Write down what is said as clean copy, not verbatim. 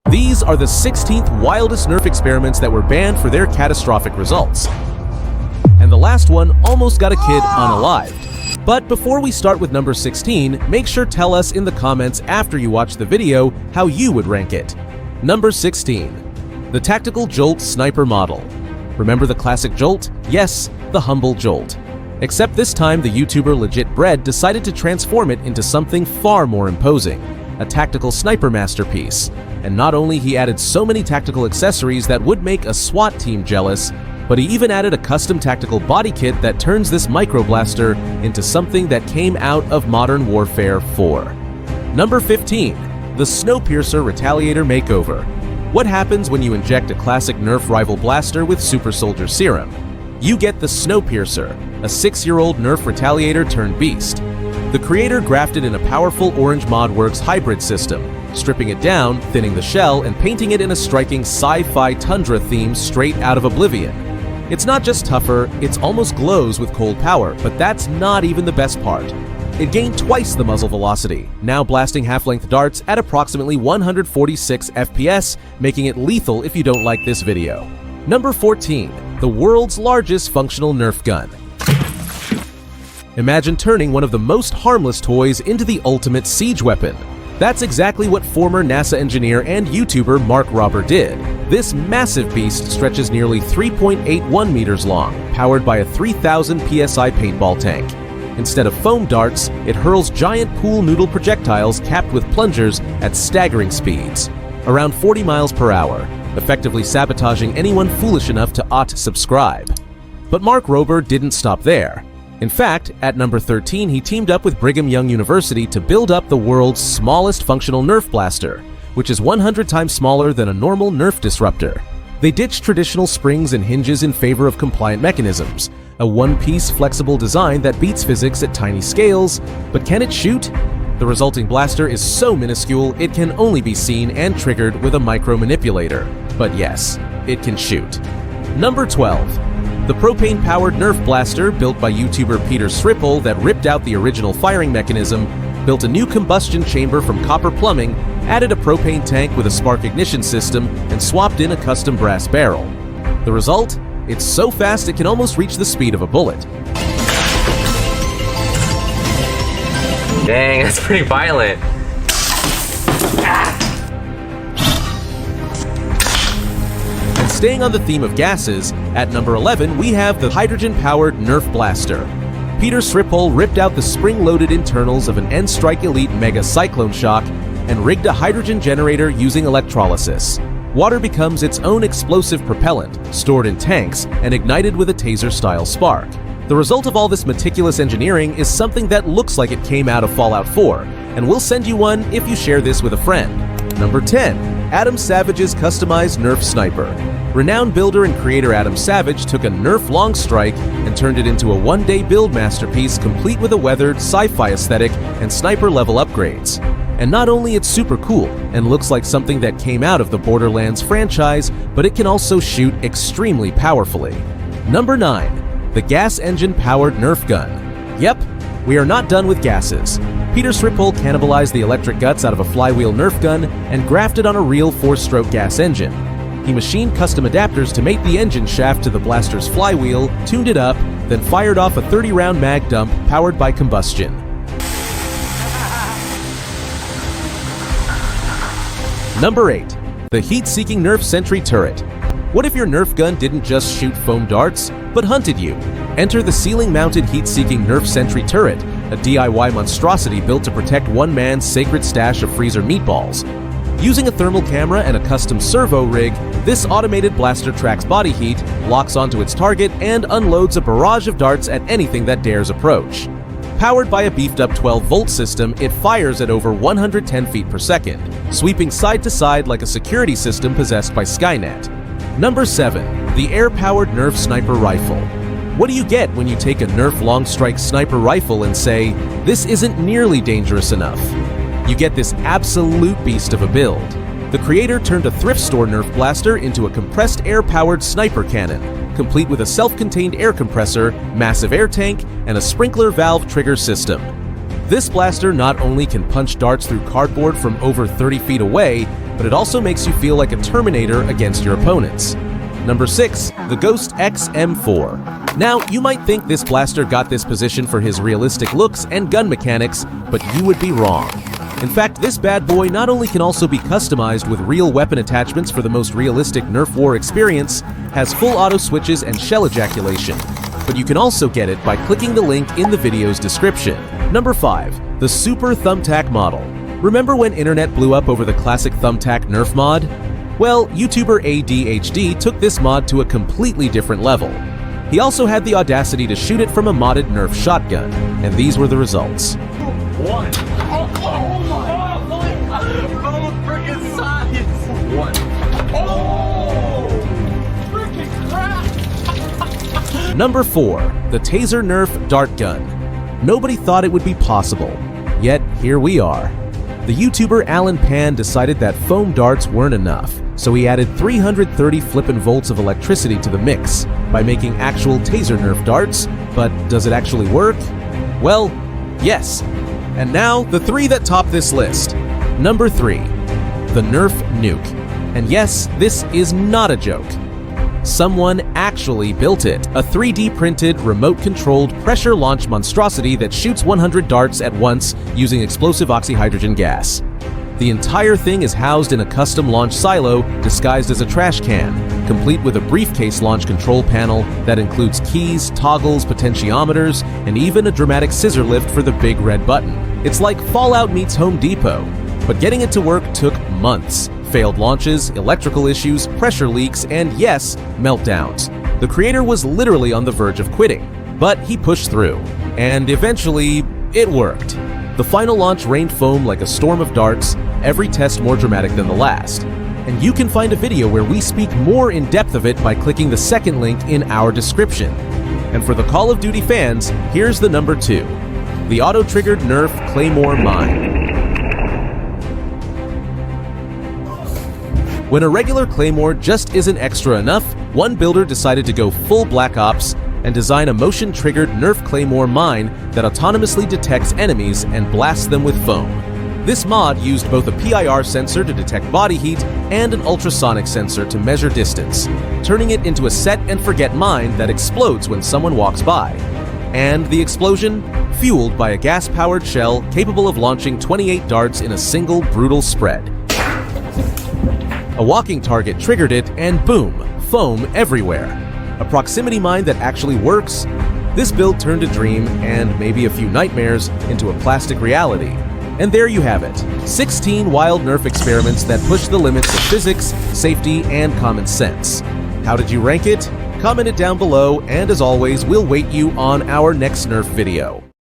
These are the 16th wildest Nerf experiments that were banned for their catastrophic results. And the last one almost got a kid unalived. But before we start with number 16, make sure to tell us in the comments after you watch the video how you would rank it. Number 16. The Tactical Jolt Sniper Model. Remember the classic Jolt? Yes, the humble Jolt. Except this time the YouTuber Legit Bread decided to transform it into something far more imposing, a tactical sniper masterpiece. And not only he added so many tactical accessories that would make a SWAT team jealous, but he even added a custom tactical body kit that turns this microblaster into something that came out of Modern Warfare 4. Number 15. The Snowpiercer Retaliator Makeover. What happens when you inject a classic Nerf rival blaster with Super Soldier Serum? You get the Snowpiercer, a 6-year-old Nerf Retaliator turned beast. The creator grafted in a powerful Orange ModWorks hybrid system, stripping it down, thinning the shell, and painting it in a striking sci-fi tundra theme straight out of Oblivion. It's not just tougher, it's almost glows with cold power, but that's not even the best part. It gained twice the muzzle velocity, now blasting half-length darts at approximately 146 FPS, making it lethal if you don't like this video. Number 14. The world's largest functional Nerf gun. Imagine turning one of the most harmless toys into the ultimate siege weapon. That's exactly what former NASA engineer and YouTuber Mark Rober did. This massive beast stretches nearly 3.81 meters long, powered by a 3,000 PSI paintball tank. Instead of foam darts, it hurls giant pool noodle projectiles capped with plungers at staggering speeds, around 40 miles per hour, effectively sabotaging anyone foolish enough to subscribe. But Mark Rober didn't stop there. In fact, at number 13, he teamed up with Brigham Young University to build up the world's smallest functional Nerf blaster, which is 100 times smaller than a normal Nerf disruptor. They ditched traditional springs and hinges in favor of compliant mechanisms, a one-piece flexible design that beats physics at tiny scales. But can it shoot? The resulting blaster is so minuscule it can only be seen and triggered with a micro-manipulator. But yes, it can shoot. Number 12. The propane-powered Nerf blaster, built by YouTuber Peter Sripple that ripped out the original firing mechanism, built a new combustion chamber from copper plumbing, added a propane tank with a spark ignition system, and swapped in a custom brass barrel. The result? It's so fast it can almost reach the speed of a bullet. Dang, that's pretty violent. And staying on the theme of gases, at number 11 we have the hydrogen-powered Nerf blaster. Peter Sripple ripped out the spring-loaded internals of an N-Strike Elite Mega Cyclone Shock and rigged a hydrogen generator using electrolysis. Water becomes its own explosive propellant, stored in tanks and ignited with a taser-style spark. The result of all this meticulous engineering is something that looks like it came out of Fallout 4, and we'll send you one if you share this with a friend. Number 10. Adam Savage's customized Nerf sniper. Renowned builder and creator Adam Savage took a Nerf long strike and turned it into a one-day build masterpiece complete with a weathered, sci-fi aesthetic and sniper-level upgrades. And not only it's super cool and looks like something that came out of the Borderlands franchise, but it can also shoot extremely powerfully. Number 9. The gas engine-powered Nerf gun. Yep, we are not done with gases. Peter Sripple cannibalized the electric guts out of a flywheel Nerf gun and grafted on a real 4-stroke gas engine. He machined custom adapters to mate the engine shaft to the blaster's flywheel, tuned it up, then fired off a 30-round mag dump powered by combustion. Number 8. The heat-seeking Nerf Sentry Turret. What if your Nerf gun didn't just shoot foam darts, but hunted you? Enter the ceiling-mounted heat-seeking Nerf Sentry Turret, a DIY monstrosity built to protect one man's sacred stash of freezer meatballs. Using a thermal camera and a custom servo rig, this automated blaster tracks body heat, locks onto its target, and unloads a barrage of darts at anything that dares approach. Powered by a beefed-up 12-volt system, it fires at over 110 feet per second, sweeping side to side like a security system possessed by Skynet. Number 7. The air-powered Nerf Sniper Rifle. What do you get when you take a Nerf Long Strike Sniper Rifle and say, this isn't nearly dangerous enough? You get this absolute beast of a build. The creator turned a thrift store Nerf blaster into a compressed air-powered sniper cannon, complete with a self-contained air compressor, massive air tank, and a sprinkler valve trigger system. This blaster not only can punch darts through cardboard from over 30 feet away, but it also makes you feel like a Terminator against your opponents. Number 6, the Ghost X-M4. Now, you might think this blaster got this position for his realistic looks and gun mechanics, but you would be wrong. In fact, this bad boy not only can also be customized with real weapon attachments for the most realistic Nerf war experience, has full auto switches and shell ejaculation, but you can also get it by clicking the link in the video's description. Number 5, the Super Thumbtack model. Remember when internet blew up over the classic Thumbtack Nerf mod? Well, YouTuber ADHD took this mod to a completely different level. He also had the audacity to shoot it from a modded Nerf shotgun, and these were the results. One. Oh my God. Freaking science. One. Oh, freaking crap. Number 4, the Taser Nerf dart gun. Nobody thought it would be possible, yet here we are. The YouTuber Alan Pan decided that foam darts weren't enough, so he added 330 flippin' volts of electricity to the mix by making actual Taser Nerf darts, but does it actually work? Well, yes. And now, the 3 that top this list. Number 3, the Nerf Nuke. And yes, this is not a joke. Someone actually built it, a 3D printed, remote-controlled, pressure-launch monstrosity that shoots 100 darts at once using explosive oxyhydrogen gas. The entire thing is housed in a custom launch silo disguised as a trash can, complete with a briefcase launch control panel that includes keys, toggles, potentiometers, and even a dramatic scissor lift for the big red button. It's like Fallout meets Home Depot, but getting it to work took months. Failed launches, electrical issues, pressure leaks, and yes, meltdowns. The creator was literally on the verge of quitting, but he pushed through, and eventually, it worked. The final launch rained foam like a storm of darts, every test more dramatic than the last. And you can find a video where we speak more in depth of it by clicking the second link in our description. And for the Call of Duty fans, here's the number 2, the auto-triggered Nerf Claymore Mine. When a regular Claymore just isn't extra enough, one builder decided to go full Black Ops and design a motion-triggered Nerf Claymore mine that autonomously detects enemies and blasts them with foam. This mod used both a PIR sensor to detect body heat and an ultrasonic sensor to measure distance, turning it into a set-and-forget mine that explodes when someone walks by. And the explosion? Fueled by a gas-powered shell capable of launching 28 darts in a single brutal spread. A walking target triggered it, and boom, foam everywhere. A proximity mine that actually works? This build turned a dream, and maybe a few nightmares, into a plastic reality. And there you have it, 16 wild Nerf experiments that push the limits of physics, safety, and common sense. How did you rank it? Comment it down below, and as always, we'll wait you on our next Nerf video.